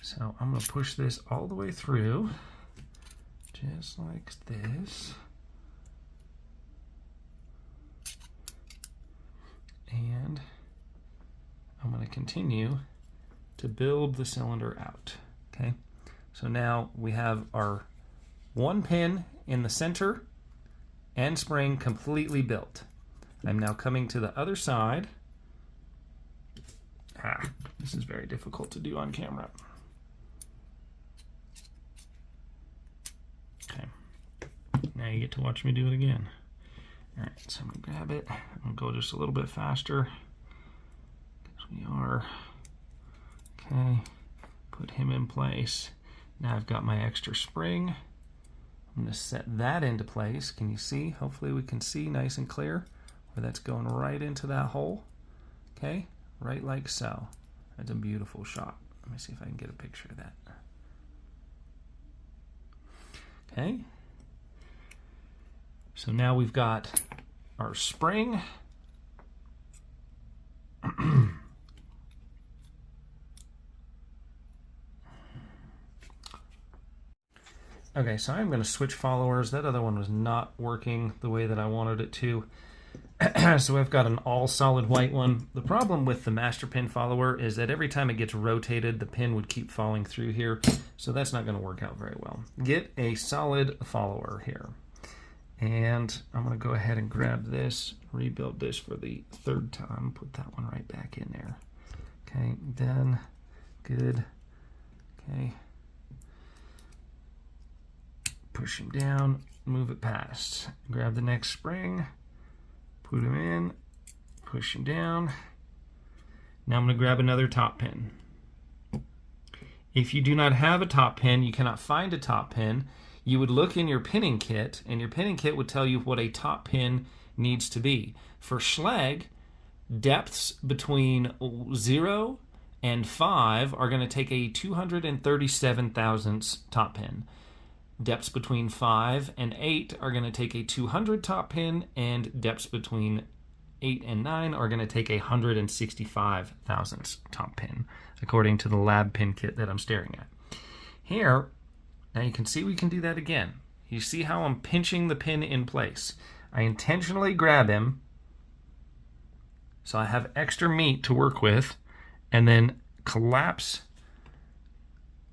So I'm going to push this all the way through, just like this. And I'm going to continue to build the cylinder out. Okay, so now we have our one pin in the center and spring completely built. I'm now coming to the other side. This is very difficult to do on camera. Okay, now you get to watch me do it again. All right, so I'm going to grab it. I'm going to go just a little bit faster, because we are. Okay, put him in place. Now I've got my extra spring. I'm going to set that into place. Can you see? Hopefully we can see nice and clear where that's going right into that hole. Okay, right like so. That's a beautiful shot. Let me see if I can get a picture of that. Okay, so now we've got our spring. Okay, so I'm going to switch followers. That other one was not working the way that I wanted it to. So I've got an all solid white one. The problem with the master pin follower is that every time it gets rotated, the pin would keep falling through here. So that's not going to work out very well. Get a solid follower here. And I'm going to go ahead and grab this, rebuild this for the third time. Put that one right back in there. Okay, done. Good. Okay. Push him down, move it past. Grab the next spring, Put them in, push them down. Now I'm going to grab another top pin. If you do not have a top pin, you cannot find a top pin, you would look in your pinning kit, and your pinning kit would tell you what a top pin needs to be. For Schlag, depths between 0 and 5 are going to take a 237 thousandths top pin. Depths between 5 and 8 are going to take a 200 top pin, and depths between 8 and 9 are going to take a 165 thousandths top pin, according to the lab pin kit that I'm staring at. Here, now you can see we can do that again. You see how I'm pinching the pin in place. I intentionally grab him so I have extra meat to work with, and then collapse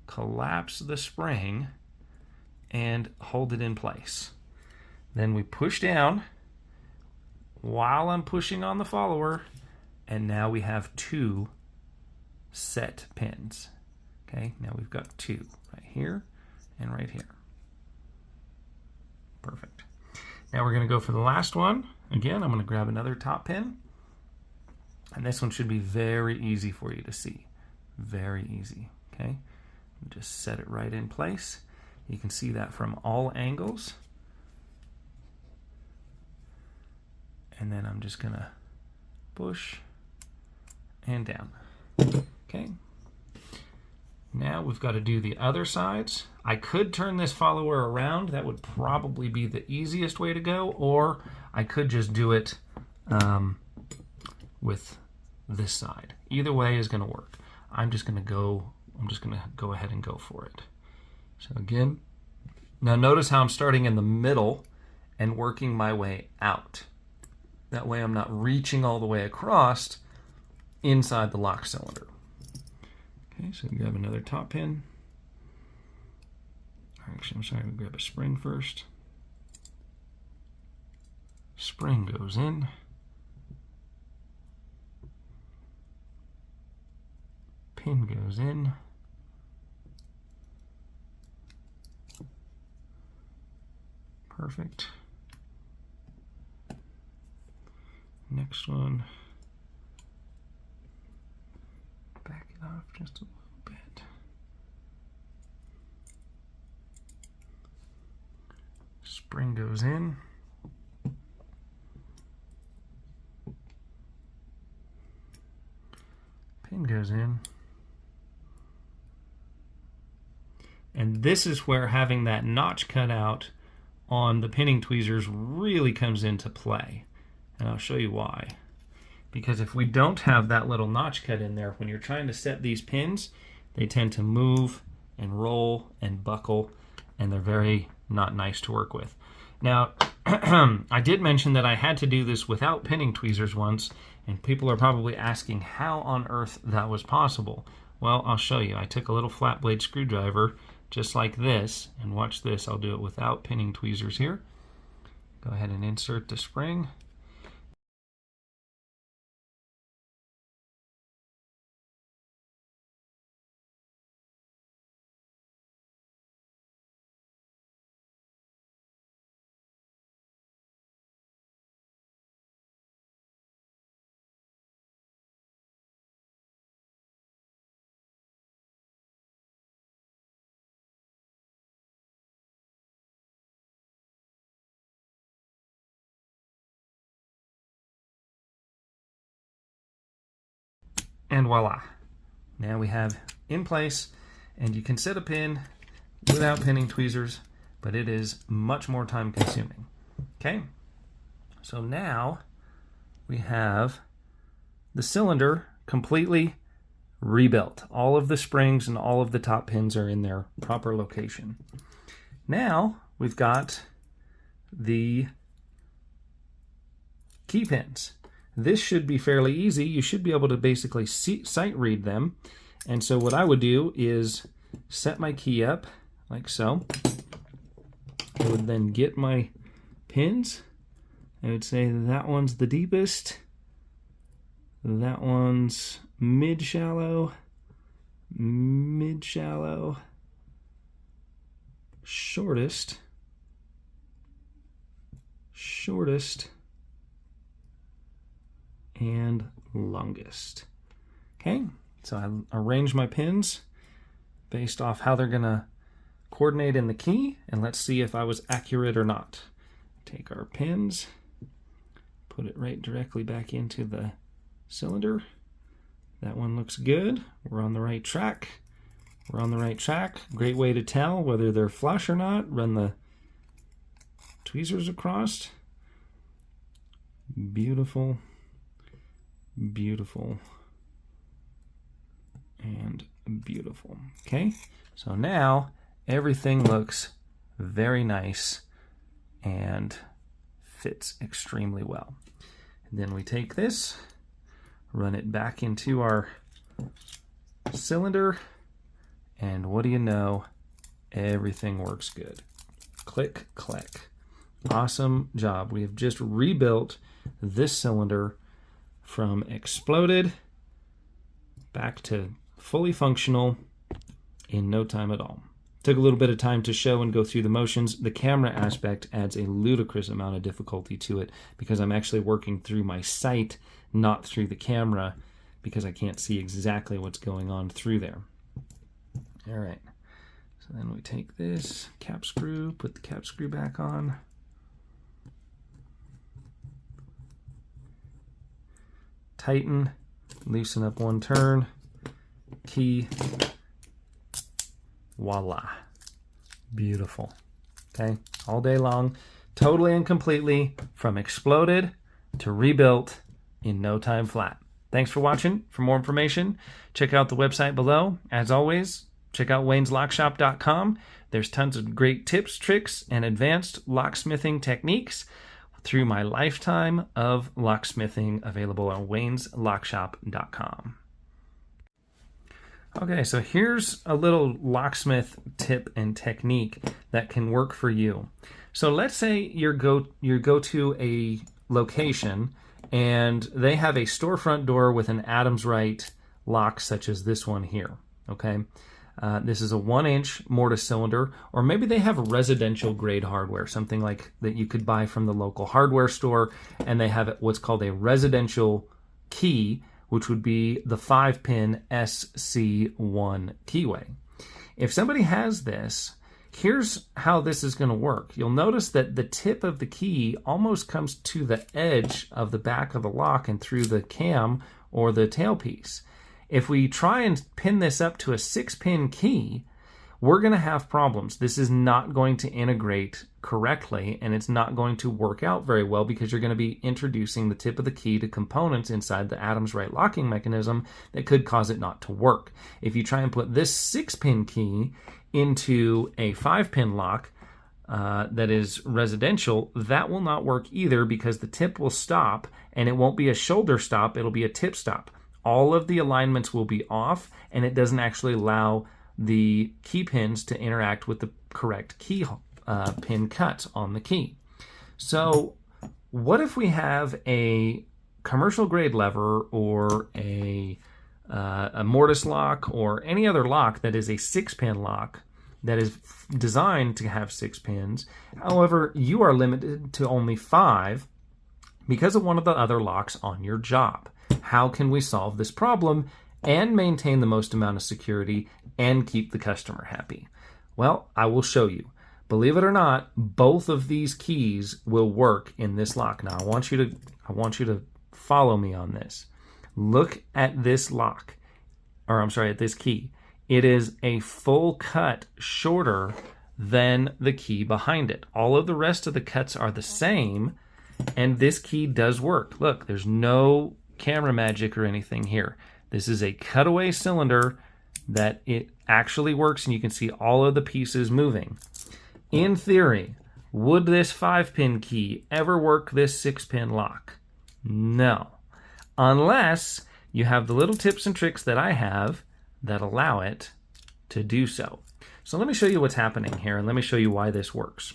the spring and hold it in place. Then we push down while I'm pushing on the follower, and now we have 2 set pins. Okay, now we've got 2 right here and right here. Perfect. Now we're going to go for the last one. Again, I'm going to grab another top pin, and this one should be very easy for you to see. Very easy. Okay, just set it right in place. You can see that from all angles. And then I'm just going to push and down. Okay. Now we've got to do the other sides. I could turn this follower around. That would probably be the easiest way to go, or I could just do it with this side. Either way is going to work. I'm just going to go ahead and go for it. So again, now notice how I'm starting in the middle and working my way out. That way I'm not reaching all the way across inside the lock cylinder. Okay, so grab another top pin. Actually, I'm sorry, we'll grab a spring first. Spring goes in. Pin goes in. Perfect. Next one. Back it off just a little bit. Spring goes in. Pin goes in. And this is where having that notch cut out on the pinning tweezers really comes into play. And I'll show you why. Because if we don't have that little notch cut in there, when you're trying to set these pins, they tend to move and roll and buckle, and they're very not nice to work with. Now, I did mention that I had to do this without pinning tweezers once, and people are probably asking how on earth that was possible. Well, I'll show you. I took a little flat blade screwdriver, just like this, and watch this. I'll do it without pinning tweezers here. Go ahead and insert the spring. And voila. Now we have in place, and you can set a pin without pinning tweezers, but it is much more time consuming. Okay, so now we have the cylinder completely rebuilt. All of the springs and all of the top pins are in their proper location. Now we've got the key pins. This should be fairly easy. You should be able to basically sight read them. And so what I would do is set my key up like so. I would then get my pins. I would say that one's the deepest. That one's mid-shallow, mid-shallow, shortest, shortest, and longest. Okay, so I arrange my pins based off how they're gonna coordinate in the key, and let's see if I was accurate or not. Take our pins, put it right directly back into the cylinder. That one looks good. We're on the right track. We're on the right track. Great way to tell whether they're flush or not. Run the tweezers across. Beautiful, beautiful, and beautiful. Okay, so now everything looks very nice and fits extremely well. And then we take this, run it back into our cylinder, and what do you know? Everything works good. Click, click. Awesome job. We have just rebuilt this cylinder from exploded back to fully functional in no time at all. Took a little bit of time to show and go through the motions. The camera aspect adds a ludicrous amount of difficulty to it because I'm actually working through my sight, not through the camera, because I can't see exactly what's going on through there. All right, so then we take this cap screw, put the cap screw back on. Tighten, loosen up one turn, key, voila. Beautiful. Okay, all day long, totally and completely from exploded to rebuilt in no time flat. Thanks for watching. For more information, check out the website below. As always, check out wayneslockshop.com. There's tons of great tips, tricks, and advanced locksmithing techniques through my lifetime of locksmithing available on wayneslockshop.com. Okay, so here's a little locksmith tip and technique that can work for you. So let's say you go to a location and they have a storefront door with an Adams Right lock such as this one here, okay? This is a 1-inch mortise cylinder, or maybe they have residential grade hardware, something like that you could buy from the local hardware store, and they have what's called a residential key, which would be the 5-pin SC1 keyway. If somebody has this, here's how this is going to work. You'll notice that the tip of the key almost comes to the edge of the back of the lock and through the cam or the tailpiece. If we try and pin this up to a 6-pin key, we're going to have problems. This is not going to integrate correctly, and it's not going to work out very well because you're going to be introducing the tip of the key to components inside the Adams Right locking mechanism that could cause it not to work. If you try and put this 6-pin key into a 5-pin lock that is residential, that will not work either because the tip will stop, and it won't be a shoulder stop, it'll be a tip stop. All of the alignments will be off, and it doesn't actually allow the key pins to interact with the correct key pin cuts on the key. So what if we have a commercial grade lever or a mortise lock or any other lock that is a 6-pin lock that is designed to have 6 pins? However, you are limited to only 5 because of one of the other locks on your job. How can we solve this problem and maintain the most amount of security and keep the customer happy? Well, I will show you. Believe it or not, both of these keys will work in this lock. Now, I want you to follow me on this. Look at this lock, or I'm sorry, at this key. It is a full cut shorter than the key behind it. All of the rest of the cuts are the same, and this key does work. Look, there's no camera magic or anything here. This is a cutaway cylinder that it actually works, and you can see all of the pieces moving. In theory, would this 5-pin key ever work this 6-pin lock? No. Unless you have the little tips and tricks that I have that allow it to do so. So let me show you what's happening here, and let me show you why this works.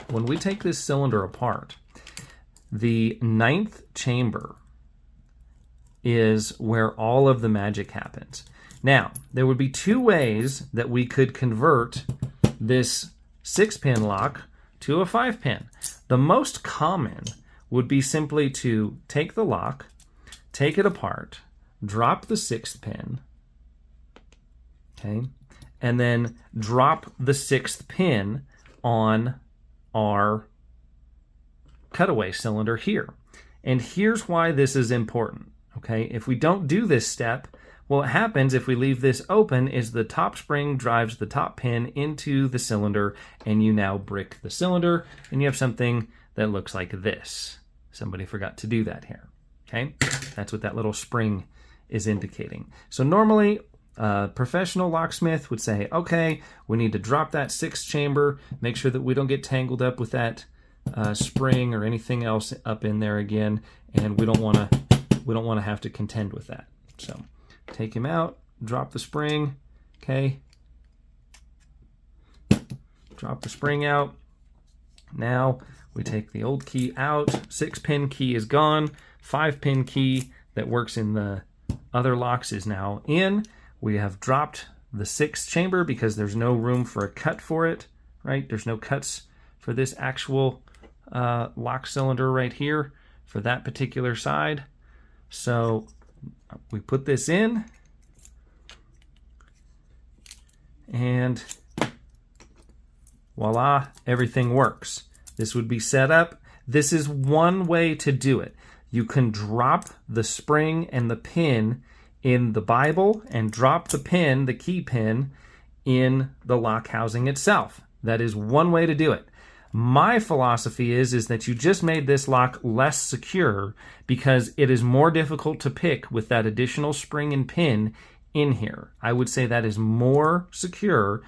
When we take this cylinder apart, the 9th chamber is where all of the magic happens. Now, there would be 2 ways that we could convert this 6-pin lock to a 5-pin. The most common would be simply to take the lock, take it apart, drop the 6th pin, okay, and then drop the 6th pin on our cutaway cylinder here. And here's why this is important, okay? If we don't do this step, what happens if we leave this open is the top spring drives the top pin into the cylinder, and you now brick the cylinder, and you have something that looks like this. Somebody forgot to do that here, okay? That's what that little spring is indicating. So normally, a professional locksmith would say, okay, we need to drop that 6th chamber, make sure that we don't get tangled up with that spring or anything else up in there again, and we don't want to have to contend with that. So take him out, drop the spring, okay? Drop the spring out. Now we take the old key out, 6-pin key is gone, 5-pin key that works in the other locks is now in. We have dropped the 6th chamber because there's no room for a cut for it, right? There's no cuts for this actual lock cylinder right here for that particular side. So we put this in, and voila, everything works. This would be set up. This is one way to do it. You can drop the spring and the pin in the Bible and drop the pin, the key pin, in the lock housing itself. That is one way to do it. My philosophy is that you just made this lock less secure because it is more difficult to pick with that additional spring and pin in here. I would say that is more secure,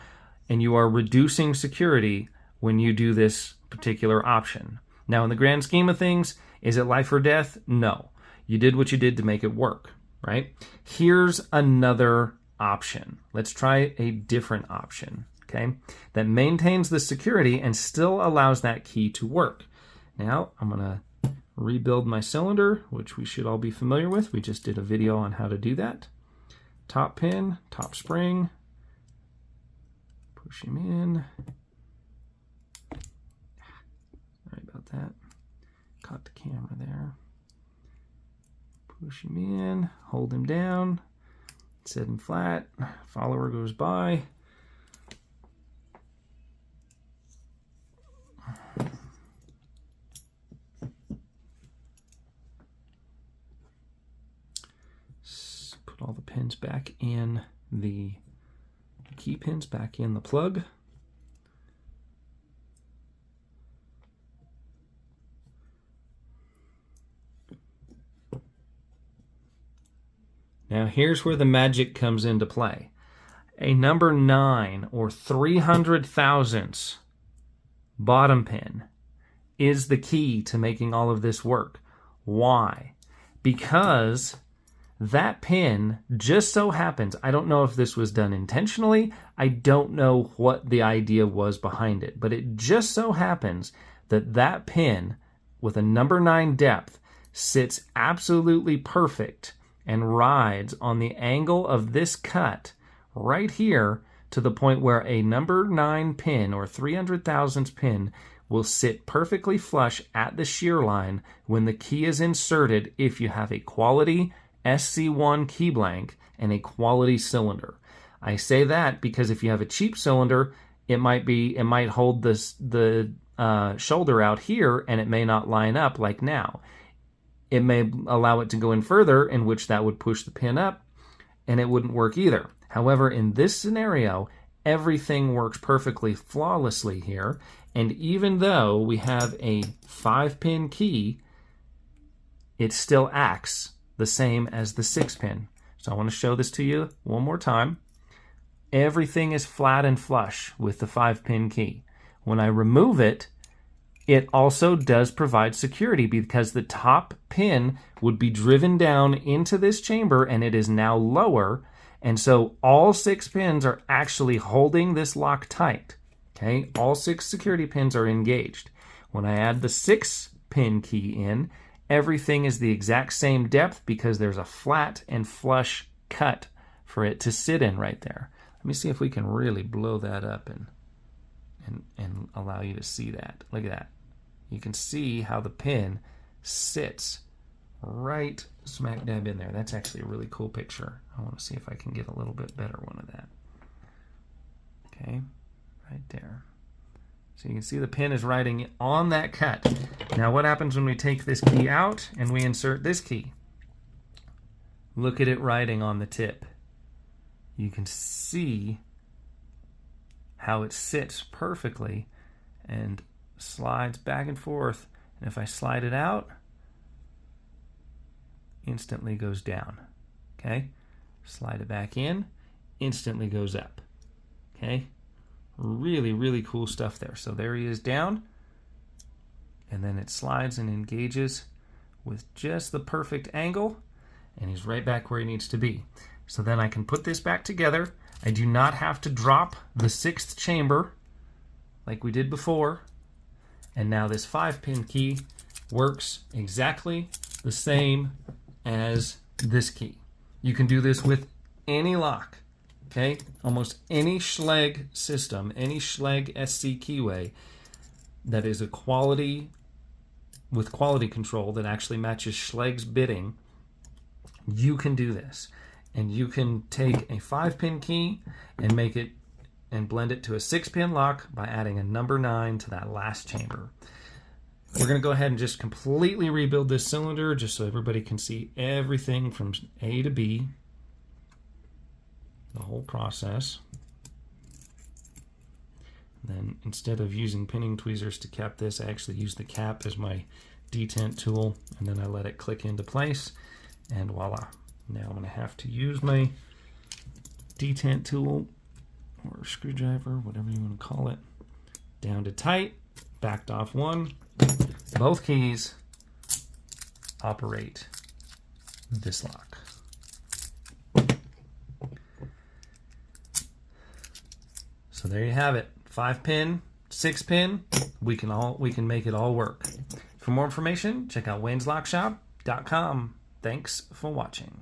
and you are reducing security when you do this particular option. Now, in the grand scheme of things, is it life or death? No. You did what you did to make it work, right? Here's another option. Let's try a different option, okay, that maintains the security and still allows that key to work. Now, I'm going to rebuild my cylinder, which we should all be familiar with. We just did a video on how to do that. Top pin, top spring, push him in. Sorry about that. Caught the camera there. Push him in, hold him down, set him flat, follower goes by. Put all the pins back in the key pins, back in the plug. Now here's where the magic comes into play. A number 9 or 300 thousandths bottom pin is the key to making all of this work. Why? Because that pin just so happens, I don't know if this was done intentionally, I don't know what the idea was behind it, but it just so happens that that pin with a number 9 depth sits absolutely perfect and rides on the angle of this cut right here to the point where a number 9 pin or 300 thousandths pin will sit perfectly flush at the shear line when the key is inserted if you have a quality SC1 key blank and a quality cylinder. I say that because if you have a cheap cylinder, it might hold the shoulder out here and it may not line up like now. It may allow it to go in further, in which that would push the pin up, and it wouldn't work either. However, in this scenario, everything works perfectly flawlessly here, and even though we have a 5-pin key, it still acts the same as the 6-pin. So I want to show this to you one more time. Everything is flat and flush with the 5-pin key. When I remove it, it also does provide security because the top pin would be driven down into this chamber and it is now lower. And so all 6 pins are actually holding this lock tight. Okay, all 6 security pins are engaged. When I add the 6-pin key in, everything is the exact same depth because there's a flat and flush cut for it to sit in right there. Let me see if we can really blow that up and allow you to see that. Look at that. You can see how the pin sits right smack dab in there. That's actually a really cool picture. I want to see if I can get a little bit better one of that. Okay, right there. So you can see the pin is riding on that cut. Now what happens when we take this key out and we insert this key? Look at it riding on the tip. You can see how it sits perfectly and slides back and forth. And if I slide it out, instantly goes down. Okay? Slide it back in, instantly goes up. Okay? Really, really cool stuff there. So there he is down, and then it slides and engages with just the perfect angle, and he's right back where he needs to be. So then I can put this back together. I do not have to drop the 6th chamber like we did before, and now this 5-pin key works exactly the same as this key. You can do this with any lock. Okay, almost any Schlage system, any Schlage SC keyway that is a quality, with quality control that actually matches Schlage's bitting, you can do this. And you can take a 5-pin key and make it and blend it to a 6-pin lock by adding a number 9 to that last chamber. We're going to go ahead and just completely rebuild this cylinder just so everybody can see everything from A to B. The whole process. Then instead of using pinning tweezers to cap this, I actually use the cap as my detent tool, and then I let it click into place, and voila. Now I'm going to have to use my detent tool or screwdriver, whatever you want to call it, down to tight, backed off one. Both keys operate this lock. So there you have it. 5-pin, 6-pin, we can make it all work. For more information, check out wayneslockshop.com. Thanks for watching.